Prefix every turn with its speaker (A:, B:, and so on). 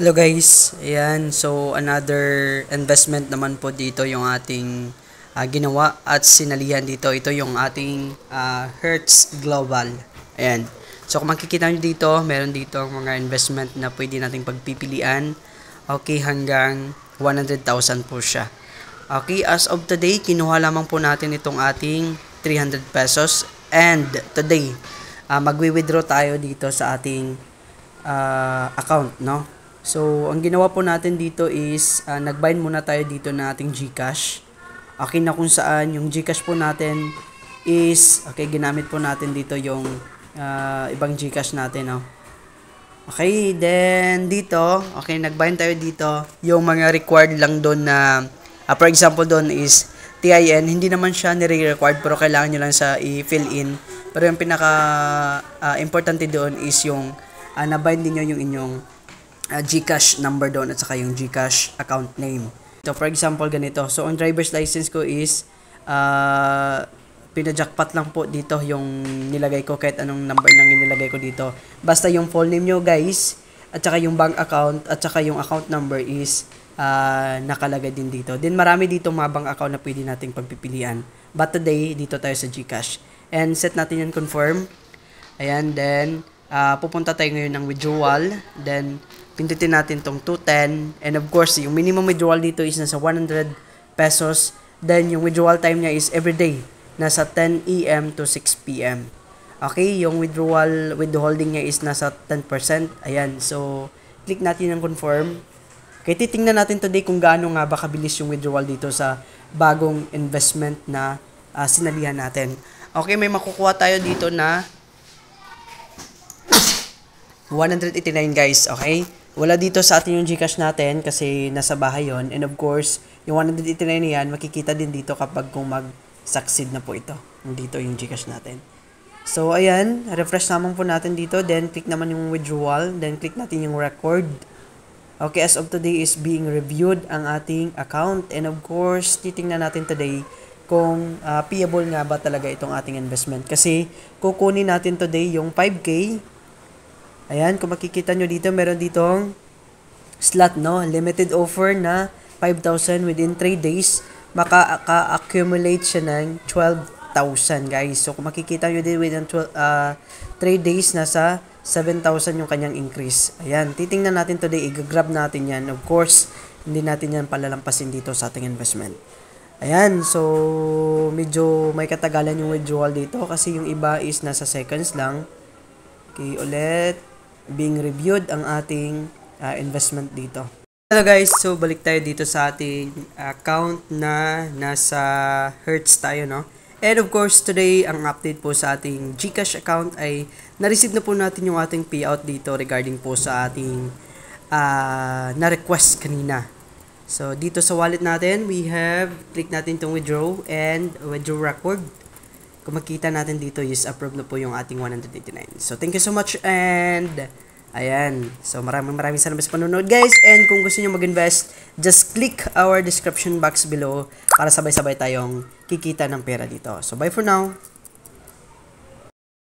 A: Hello guys, ayan, so another investment naman po dito yung ating ginawa at sinalihan dito. Ito yung ating Hertz Global. Ayan, so kung makikita nyo dito, meron dito ang mga investment na pwede nating pagpipilian. Okay, hanggang 100,000 po siya. Okay, as of today, kinuha lamang po natin itong ating 300 pesos. And today, magwi-withdraw tayo dito sa ating account, no? So, ang ginawa po natin dito is, nag-bind muna tayo dito na ating GCash. Okay, na kung saan yung GCash po natin is, okay, ginamit po natin dito yung ibang GCash natin, no? Okay, then dito, okay, nag-bind tayo dito. Yung mga required lang doon na, for example doon is TIN, hindi naman siya nire-required pero kailangan nyo lang sa i-fill in. Pero yung pinaka importante doon is yung na-bind niyo yung inyong GCash number doon at saka yung GCash account name. So, for example, ganito. So, on driver's license ko is pinajackpot lang po dito yung nilagay ko kahit anong number nang nilagay ko dito. Basta yung full name nyo guys at saka yung bank account at saka yung account number is nakalagay din dito. Then, marami dito mga bank account na pwede nating pagpipilian. But today, dito tayo sa GCash. And set natin yung confirm. Ayan, then pupunta tayo ngayon ng withdrawal. Then, pindutin natin tong 210. And of course, yung minimum withdrawal dito is nasa 100 pesos. Then, yung withdrawal time niya is everyday. Nasa 10 a.m. to 6 p.m. Okay, yung withholding niya is nasa 10%. Ayan, so, click natin yung confirm. Okay, titingnan natin today kung gaano nga ba kabilis yung withdrawal dito sa bagong investment na sinalihan natin. Okay, may makukuha tayo dito na 189 guys, okay? Wala dito sa atin yung GCash natin kasi nasa bahay yon. And of course, yung 189 na yan, makikita din dito kapag kung mag-succeed na po ito. Dito yung GCash natin. So, ayan, refresh naman po natin dito. Then, click naman yung withdrawal. Then, click natin yung record. Okay, as of today is being reviewed ang ating account. And of course, titingnan natin today kung payable nga ba talaga itong ating investment. Kasi, kukunin natin today yung 5K. Ayan, kung makikita nyo dito, meron ditong slot, no? Limited offer na 5,000 within 3 days. Maka-accumulate siya ng 12,000, guys. So, kung makikita nyo din within 3 days, nasa 7,000 yung kanyang increase. Ayan, titingnan natin today, i-grab natin yan. Of course, hindi natin yan palalampasin dito sa ating investment. Ayan, so, medyo may katagalan yung withdrawal dito kasi yung iba is nasa seconds lang. Okay, ulit. Being reviewed ang ating investment dito. Hello guys, so balik tayo dito sa ating account na nasa Hertz tayo, no? And of course, today, ang update po sa ating GCash account ay na-receive na po natin yung ating payout dito regarding po sa ating na-request kanina. So, dito sa wallet natin, we have, click natin itong withdraw and withdraw record. Kung makita natin dito is approved na po yung ating 189. So, thank you so much and ayan. So, maraming salamat sa panonood guys. And kung gusto nyo mag-invest, just click our description box below para sabay-sabay tayong kikita ng pera dito. So, bye for now.